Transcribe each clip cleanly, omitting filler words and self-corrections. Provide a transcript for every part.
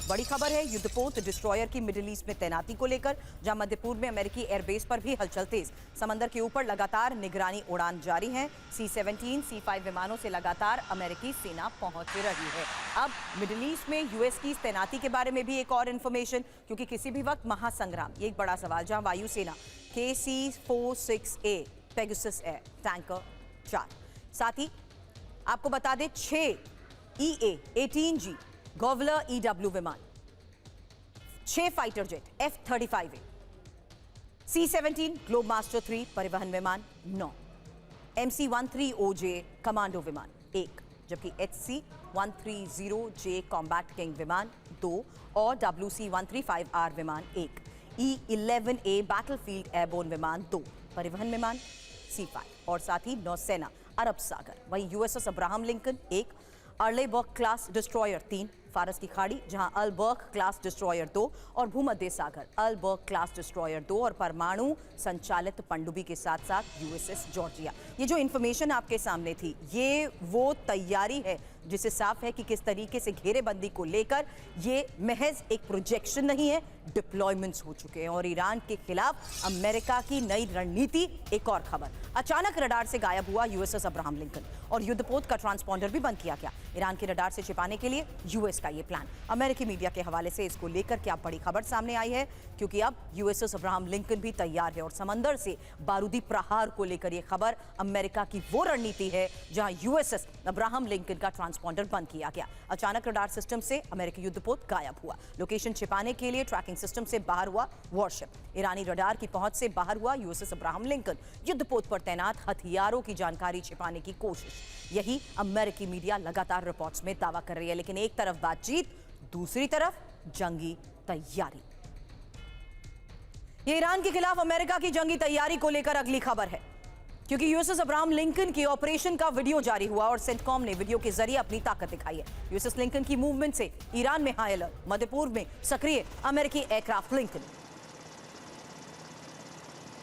बड़ी खबर है युद्धपोत डिस्ट्रॉयर की मिडिल ईस्ट में तैनाती को लेकर, जहां मध्य पूर्व में अमेरिकी एयरबेस पर भी हलचल तेज। समंदर के ऊपर लगातार निगरानी उड़ान जारी है। C-17, C-5 विमानों से लगातार अमेरिकी सेना पहुंच रही है। अब मिडिल ईस्ट में यूएस की तैनाती के बारे में भी एक और इन्फॉर्मेशन, क्योंकि किसी भी वक्त महासंग्राम, ये एक बड़ा सवाल, जहां वायुसेना KC-46A पेगासस एयर टैंकर 4, साथ ही आपको बता दें 6 EA-18G गॉवलर EW विमान, 6 fighter jet F-35A, C-17 Globemaster 3 परिवहन विमान 9, MC-13OJ कमांडो विमान 1, जबकि HC-130J कॉम्बैट किंग विमान 2 और WC-135R विमान 1, E-11A बैटलफील्ड एयरबोर्न विमान 2, परिवहन विमान C-5 और साथ ही नौसेना अरब सागर। वहीं USS Abraham Lincoln 1, Arleigh Burke class destroyer 3, फारस की खाड़ी जहां अल्बर्ग क्लास डिस्ट्रॉयर 2 और भूमध्य सागर अल्बर्ग क्लास डिस्ट्रॉयर 2 और परमाणु संचालित पनडुब्बी के साथ साथ USS जॉर्जिया। ये जो इंफॉर्मेशन आपके सामने थी, ये वो तैयारी है जिसे साफ है कि किस तरीके से घेरेबंदी को लेकर ये महज एक प्रोजेक्शन नहीं है, डिप्लॉयमेंट्स हो चुके हैं। और ईरान के खिलाफ अमेरिका की नई रणनीति, एक और खबर, अचानक रडार से गायब हुआ USS अब्राहम लिंकन और युद्धपोत का ट्रांसपॉन्डर भी बंद किया गया। ईरान के रडार से छिपाने के लिए यूएस का ये प्लान। अमेरिकी मीडिया के हवाले से इसको लेकर क्या बड़ी खबर सामने आई है, क्योंकि अब USS अब्राहम लिंकन भी तैयार है और समंदर से बारूदी प्रहार को लेकर यह खबर, अमेरिका की वो रणनीति है जहां USS अब्राहम लिंकन का ट्रांसपॉन्डर बंद किया गया। अचानक रडार सिस्टम से अमेरिकी युद्धपोत गायब हुआ। लोकेशन छिपाने के लिए ट्रैकिंग सिस्टम से बाहर हुआ वॉरशिप। ईरानी रडार की पहुंच से बाहर हुआ USS अब्राहम लिंकन। युद्धपोत पर तैनात हथियारों की जानकारी छिपाने की कोशिश, यही अमेरिकी मीडिया लगातार रिपोर्ट्स में दावा कर रही है। लेकिन एक तरफ बातचीत, दूसरी तरफ जंगी तैयारी। ये ईरान के खिलाफ अमेरिका की जंगी तैयारी को लेकर अगली खबर है, क्योंकि USS अब्राहम लिंकन के ऑपरेशन का वीडियो जारी हुआ और सेंटकॉम ने वीडियो के जरिए अपनी ताकत दिखाई है। USS लिंकन की मूवमेंट से ईरान में हाई अलर्ट, मध्य पूर्व में सक्रिय अमेरिकी एयरक्राफ्ट लिंकन।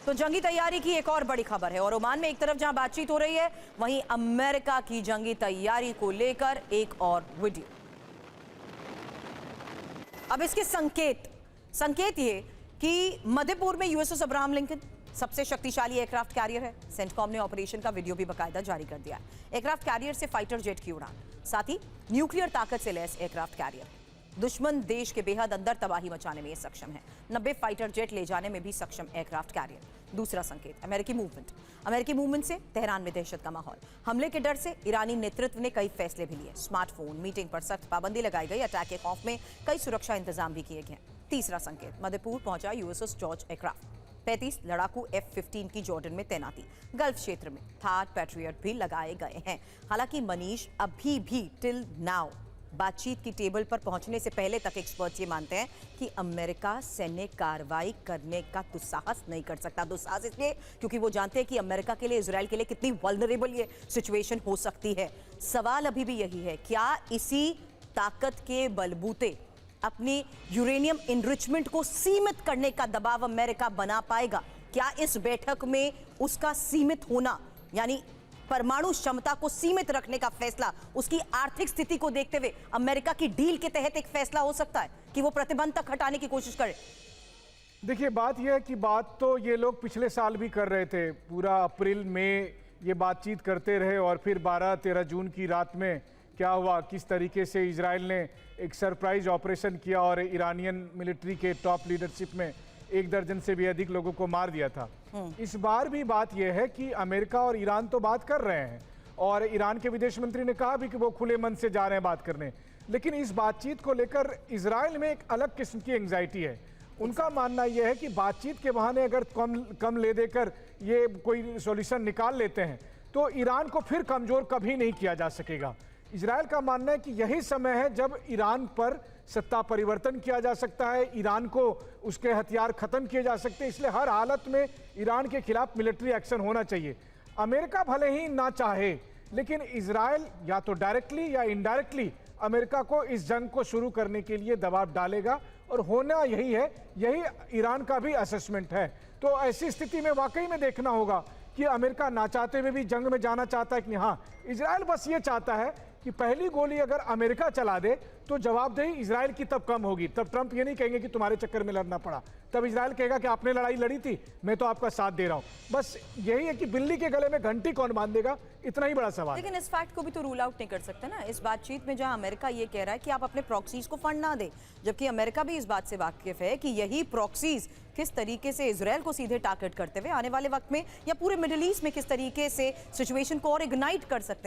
तो जंगी तैयारी की एक और बड़ी खबर है और ओमान में एक तरफ जहां बातचीत हो रही है, वहीं अमेरिका की जंगी तैयारी को लेकर एक और वीडियो। अब इसके संकेत ये कि मध्य पूर्व में USS अब्राहम लिंकन सबसे शक्तिशाली एयरक्राफ्ट कैरियर है। सेंटकॉम ने ऑपरेशन का वीडियो भी बकायदा जारी कर दिया है। एयरक्राफ्ट कैरियर से फाइटर जेट की उड़ान, साथ ही न्यूक्लियर ताकत से लैस एयरक्राफ्ट कैरियर, दुश्मन देश के बेहद अंदर तबाही मचाने में सक्षम है। 90 फाइटर जेट ले जाने में भी सक्षम एयरक्राफ्ट कैरियर। दूसरा संकेत, अमेरिकी मूवमेंट से तेहरान में दहशत का माहौल। हमले के डर से ईरानी नेतृत्व ने कई फैसले भी लिए। स्मार्टफोन मीटिंग पर सख्त पाबंदी लगाई गई। अटैक के खौफ में कई सुरक्षा इंतजाम भी किए गए। तीसरा संकेत, मध्यपूर्व पहुंचा USS जॉर्ज एयरक्राफ्ट। 35 लड़ाकू F-15 की जॉर्डन में तैनाती। गल्फ क्षेत्र में थार पैट्रियट भी लगाए गए हैं। हालांकि मनीष, अभी भी टिल नाउ बातचीत की टेबल पर पहुंचने से पहले तक एक्सपर्ट्स ये मानते हैं कि अमेरिका सैन्य कार्रवाई करने का दुस्साहस नहीं कर सकता। दुस्साहस इसलिए क्योंकि वो जानते हैं कि अमेरिका के लिए, इजराइल के लिए कितनी वल्नरेबल ये सिचुएशन हो सकती है। सवाल अभी भी यही है, क्या इसी ताकत के बलबूते अपनी यूरेनियम इनरिचमेंट को सीमित करने का दबाव अमेरिका बना पाएगा? क्या इस बैठक में उसका सीमित होना, यानी परमाणु क्षमता को सीमित रखने का फैसला, उसकी आर्थिक स्थिति को देखते हुए अमेरिका की डील के तहत एक फैसला हो सकता है कि वो प्रतिबंध तक हटाने की कोशिश करे? देखिए, बात यह है कि बात तो ये लोग पिछले साल भी कर रहे थे। पूरा अप्रैल में ये बातचीत करते रहे और फिर 12-13 जून की रात में क्या हुआ, किस तरीके से इजराइल ने एक सरप्राइज ऑपरेशन किया और ईरानियन मिलिट्री के टॉप लीडरशिप में 1 दर्जन से भी अधिक लोगों को मार दिया था। इस बार भी बात यह है कि अमेरिका और ईरान तो बात कर रहे हैं और ईरान के विदेश मंत्री ने कहा भी कि वो खुले मन से जा रहे हैं बात करने, लेकिन इस बातचीत को लेकर इजराइल में एक अलग किस्म की एंग्जाइटी है। उनका मानना यह है कि बातचीत के बहाने अगर कम ले देकर ये कोई सॉल्यूशन निकाल लेते हैं तो ईरान को फिर कमजोर कभी नहीं किया जा सकेगा। इजराइल का मानना है कि यही समय है जब ईरान पर सत्ता परिवर्तन किया जा सकता है, ईरान को उसके हथियार खत्म किए जा सकते हैं। इसलिए हर हालत में ईरान के खिलाफ मिलिट्री एक्शन होना चाहिए। अमेरिका भले ही ना चाहे, लेकिन इजराइल या तो डायरेक्टली या इनडायरेक्टली अमेरिका को इस जंग को शुरू करने के लिए दबाव डालेगा और होना यही है। यही ईरान का भी असेसमेंट है। तो ऐसी स्थिति में वाकई में देखना होगा कि अमेरिका ना चाहते हुए भी जंग में जाना चाहता है कि हाँ, इजराइल बस ये चाहता है कि पहली गोली अगर अमेरिका चला दे तो जवाबदेही इजराइल की तब कम होगी। तब ट्रंप ये नहीं कहेंगे कि तुम्हारे चक्कर में लड़ना पड़ा, तब इजराइल कहेगा कि आपने लड़ाई लड़ी थी, मैं तो आपका साथ दे रहा हूं। बस यही है कि बिल्ली के गले में घंटी कौन बांध देगा, इतना ही बड़ा सवाल है। लेकिन इस फैक्ट को भी तो रूल आउट नहीं कर सकते ना इस बातचीत में, जहां अमेरिका ये कह रहा है कि आप अपने प्रॉक्सीज को फंड ना दे, जबकि अमेरिका भी इस बात से वाकिफ है कि यही प्रॉक्सीज किस तरीके से इजराइल को सीधे टारगेट करते हुए आने वाले वक्त में या पूरे मिडिल ईस्ट में किस तरीके से सिचुएशन को और इग्नाइट कर सकते हैं।